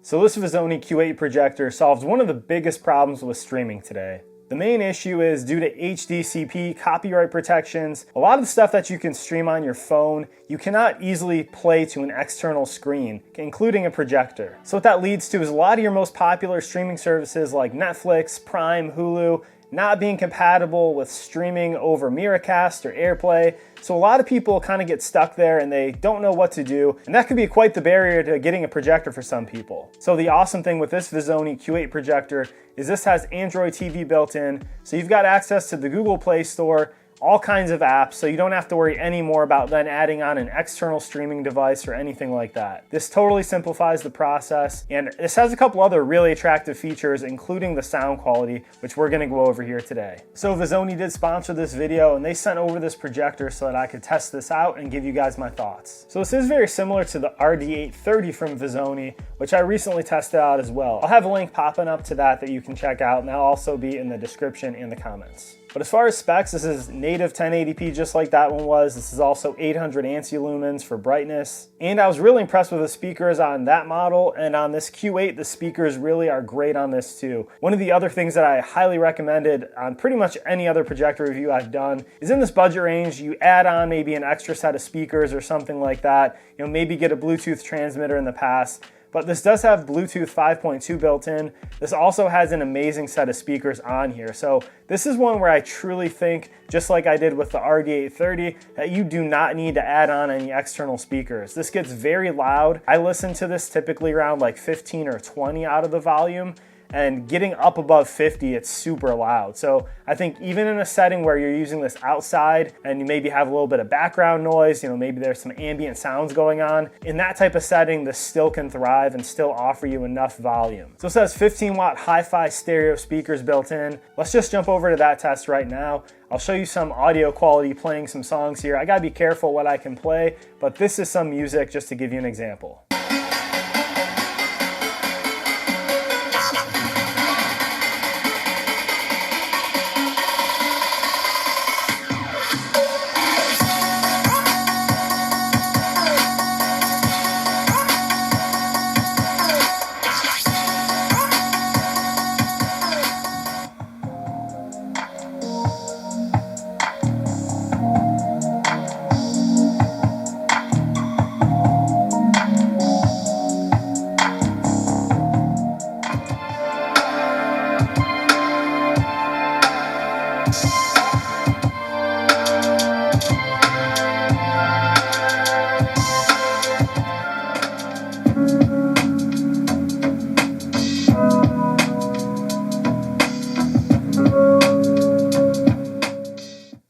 So this Vizony Q8 projector solves one of the biggest problems with streaming today. The main issue is due to HDCP copyright protections. A lot of the stuff that you can stream on your phone, you cannot easily play to an external screen, including a projector. So what that leads to is a lot of your most popular streaming services like Netflix, Prime, Hulu, not being compatible with streaming over Miracast or AirPlay. So a lot of people kind of get stuck there and they don't know what to do. And that could be quite the barrier to getting a projector for some people. So the awesome thing with this Vizony Q8 projector is this has Android TV built in. So you've got access to the Google Play Store, all kinds of apps, so you don't have to worry anymore about then adding on an external streaming device or anything like that. This totally simplifies the process, and this has a couple other really attractive features, including the sound quality, which we're gonna go over here today. So Vizony did sponsor this video, and they sent over this projector so that I could test this out and give you guys my thoughts. So this is very similar to the RD830 from Vizony, which I recently tested out as well. I'll have a link popping up to that you can check out, and that'll also be in the description and the comments. But as far as specs, this is native 1080p just like that one was. This is also 800 ANSI lumens for brightness. And I was really impressed with the speakers on that model, and on this Q8, the speakers really are great on this too. One of the other things that I highly recommended on pretty much any other projector review I've done is in this budget range, you add on maybe an extra set of speakers or something like that. You know, maybe get a Bluetooth transmitter in the past. But this does have Bluetooth 5.2 built in. This also has an amazing set of speakers on here. So this is one where I truly think, just like I did with the RD830, that you do not need to add on any external speakers. This gets very loud. I listen to this typically around like 15 or 20 out of the volume. And getting up above 50, it's super loud. So I think even in a setting where you're using this outside and you maybe have a little bit of background noise, you know, maybe there's some ambient sounds going on, in that type of setting, this still can thrive and still offer you enough volume. So it says 15 watt hi-fi stereo speakers built in. Let's just jump over to that test right now. I'll show you some audio quality playing some songs here. I gotta be careful what I can play, but this is some music just to give you an example.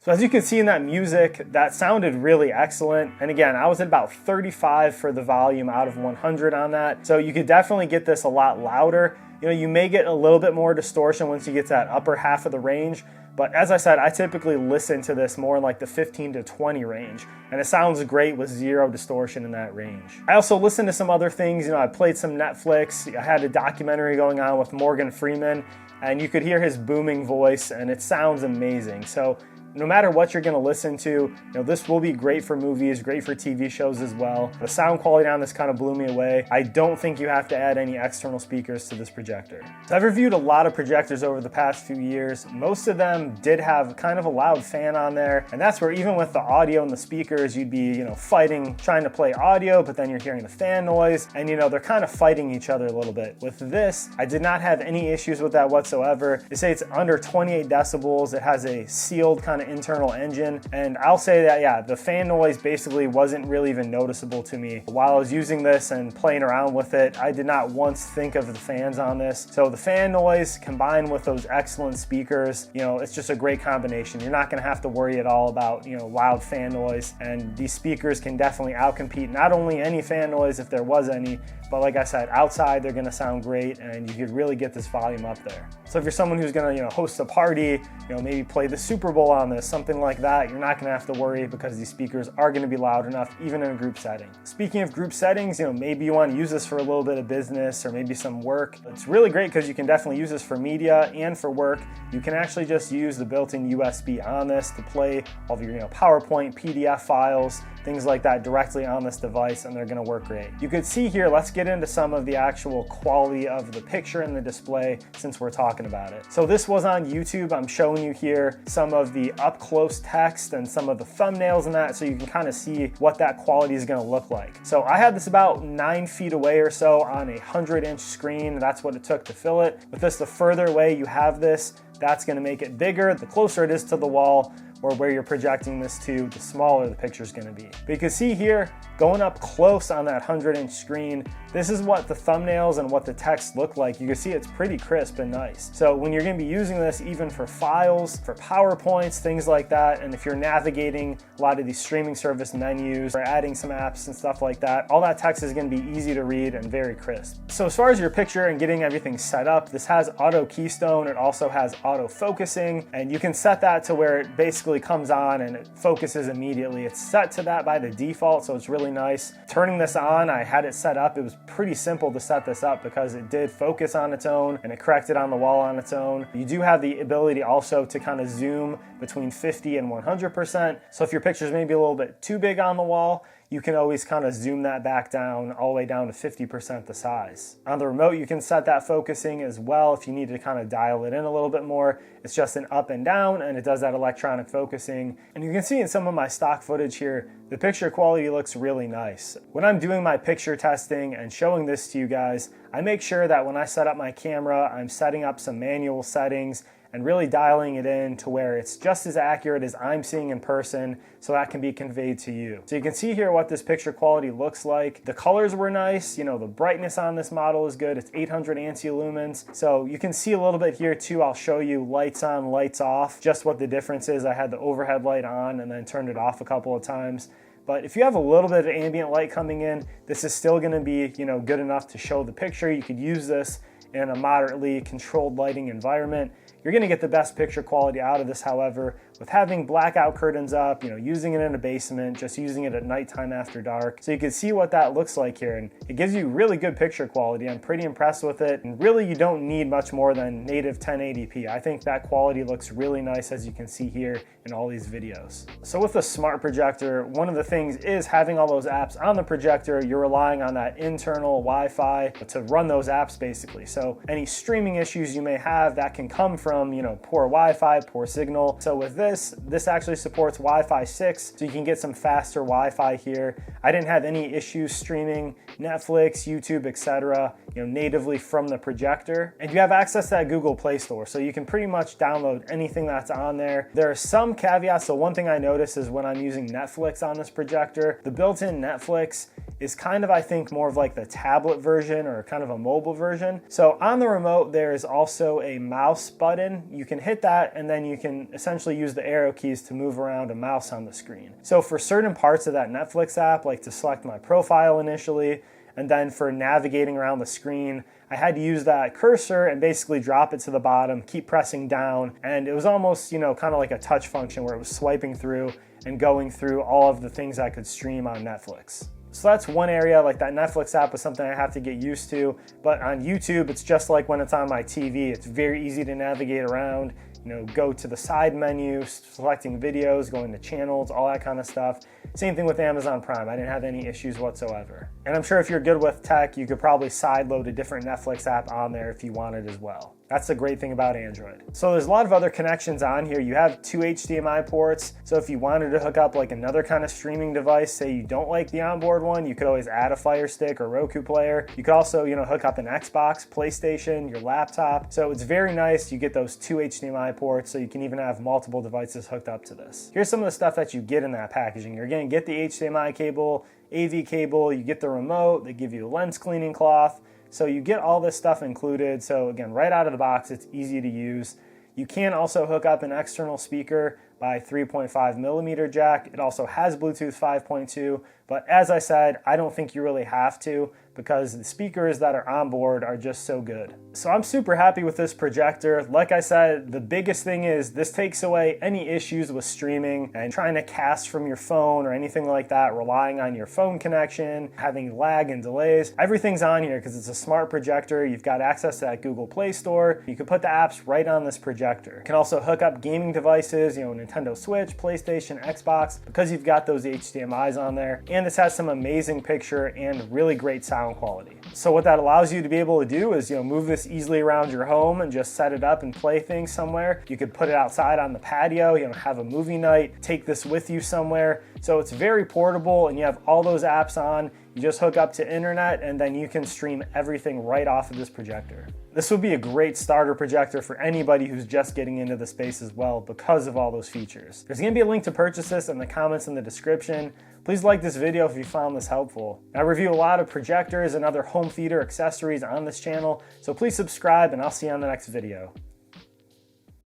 So as you can see in that music, that sounded really excellent. And again, I was at about 35 for the volume out of 100 on that. So you could definitely get this a lot louder. You know, you may get a little bit more distortion once you get to that upper half of the range. But as I said, I typically listen to this more in like the 15 to 20 range. And it sounds great with zero distortion in that range. I also listened to some other things. You know, I played some Netflix. I had a documentary going on with Morgan Freeman. And you could hear his booming voice and it sounds amazing. So no matter what you're going to listen to, you know, this will be great for movies, great for TV shows as well. The sound quality on this kind of blew me away. I don't think you have to add any external speakers to this projector. So I've reviewed a lot of projectors over the past few years. Most of them did have kind of a loud fan on there, and that's where even with the audio and the speakers, you'd be, you know, fighting, trying to play audio, but then you're hearing the fan noise, and you know, they're kind of fighting each other a little bit. With this, I did not have any issues with that whatsoever. They say it's under 28 decibels. It has a sealed kind of internal engine, and I'll say that, yeah, the fan noise basically wasn't really even noticeable to me. While I was using this and playing around with it, I did not once think of the fans on this. So the fan noise combined with those excellent speakers, you know, it's just a great combination. You're not gonna have to worry at all about, you know, loud fan noise, and these speakers can definitely outcompete not only any fan noise if there was any, but like I said, outside they're gonna sound great and you could really get this volume up there. So if you're someone who's gonna, you know, host a party, you know, maybe play the Super Bowl on this, something like that, you're not gonna have to worry because these speakers are gonna be loud enough even in a group setting. Speaking of group settings, you know, maybe you wanna use this for a little bit of business or maybe some work. It's really great because you can definitely use this for media and for work. You can actually just use the built-in USB on this to play all of your, you know, PowerPoint, PDF files, things like that directly on this device, and they're gonna work great. You could see here, let's get into some of the actual quality of the picture and the display since we're talking about it. So this was on YouTube. I'm showing you here some of the up close text and some of the thumbnails and that, so you can kind of see what that quality is gonna look like. So I had this about 9 feet away or so on a 100-inch screen. That's what it took to fill it. With this, the further away you have this, that's gonna make it bigger. The closer it is to the wall or where you're projecting this to, the smaller the picture is gonna be. But you can see here, going up close on that 100-inch screen, this is what the thumbnails and what the text look like. You can see it's pretty crisp and nice. So when you're gonna be using this even for files, for PowerPoints, things like that, and if you're navigating a lot of these streaming service menus or adding some apps and stuff like that, all that text is gonna be easy to read and very crisp. So as far as your picture and getting everything set up, this has auto keystone, it also has auto focusing, and you can set that to where it basically comes on and it focuses immediately. It's set to that by the default, so it's really nice. Turning this on, I had it set up. It was pretty simple to set this up because it did focus on its own and it corrected on the wall on its own. You do have the ability also to kind of zoom between 50 and 100%. So if your picture's maybe a little bit too big on the wall, you can always kind of zoom that back down all the way down to 50% the size. On the remote, you can set that focusing as well if you need to kind of dial it in a little bit more. It's just an up and down, and it does that electronic focusing. And you can see in some of my stock footage here, the picture quality looks really nice. When I'm doing my picture testing and showing this to you guys, I make sure that when I set up my camera, I'm setting up some manual settings and really dialing it in to where it's just as accurate as I'm seeing in person, so that can be conveyed to you. So you can see here what this picture quality looks like. The colors were nice, you know, the brightness on this model is good. It's 800 ANSI-lumens. So you can see a little bit here too. I'll show you lights on, lights off, just what the difference is. I had the overhead light on and then turned it off a couple of times. But if you have a little bit of ambient light coming in, this is still gonna be, you know, good enough to show the picture. You could use this in a moderately controlled lighting environment. You're gonna get the best picture quality out of this, however, with having blackout curtains up, you know, using it in a basement, just using it at nighttime after dark. So you can see what that looks like here, and it gives you really good picture quality. I'm pretty impressed with it, and really you don't need much more than native 1080p. I think that quality looks really nice, as you can see here in all these videos. So with the smart projector, one of the things is having all those apps on the projector. You're relying on that internal Wi-Fi to run those apps basically. So any streaming issues you may have, that can come from, you know, poor Wi-Fi, poor signal. So with this actually supports Wi-Fi 6, so you can get some faster Wi-Fi here. I didn't have any issues streaming Netflix, YouTube, etc., you know, natively from the projector. And you have access to that Google Play Store, so you can pretty much download anything that's on there. There are some caveats. So one thing I noticed is when I'm using Netflix on this projector, the built-in Netflix is kind of, I think, more of like the tablet version or kind of a mobile version. So on the remote, there is also a mouse button. You can hit that and then you can essentially use the arrow keys to move around a mouse on the screen. So for certain parts of that Netflix app, like to select my profile initially, and then for navigating around the screen, I had to use that cursor and basically drop it to the bottom, keep pressing down, and it was almost, you know, kind of like a touch function where it was swiping through and going through all of the things I could stream on Netflix. So that's one area. Like that Netflix app is something I have to get used to, but on YouTube, it's just like when it's on my TV. It's very easy to navigate around, you know, go to the side menu, selecting videos, going to channels, all that kind of stuff. Same thing with Amazon Prime. I didn't have any issues whatsoever. And I'm sure if you're good with tech, you could probably sideload a different Netflix app on there if you wanted as well. That's the great thing about Android. So there's a lot of other connections on here. You have 2 HDMI ports. So if you wanted to hook up like another kind of streaming device, say you don't like the onboard one, you could always add a Fire Stick or Roku player. You could also, you know, hook up an Xbox, PlayStation, your laptop. So it's very nice. You get those 2 HDMI ports, so you can even have multiple devices hooked up to this. Here's some of the stuff that you get in that packaging. You're gonna get the HDMI cable, AV cable, you get the remote, they give you a lens cleaning cloth. So you get all this stuff included. So again, right out of the box, it's easy to use. You can also hook up an external speaker by 3.5 millimeter jack. It also has Bluetooth 5.2, but as I said, I don't think you really have to because the speakers that are on board are just so good. So I'm super happy with this projector. Like I said, the biggest thing is this takes away any issues with streaming and trying to cast from your phone or anything like that, relying on your phone connection, having lag and delays. Everything's on here because it's a smart projector. You've got access to that Google Play Store. You can put the apps right on this projector. You can also hook up gaming devices, you know, Nintendo Switch, PlayStation, Xbox, because you've got those HDMIs on there. And this has some amazing picture and really great sound quality. So what that allows you to be able to do is, move this easily around your home and just set it up and play things somewhere. You could put it outside on the patio, have a movie night, take this with you somewhere. So it's very portable and you have all those apps on. You just hook up to internet and then you can stream everything right off of this projector. This would be a great starter projector for anybody who's just getting into the space as well because of all those features. There's going to be a link to purchase this in the comments in the description. Please like this video if you found this helpful. I review a lot of projectors and other home theater accessories on this channel, so please subscribe and I'll see you on the next video.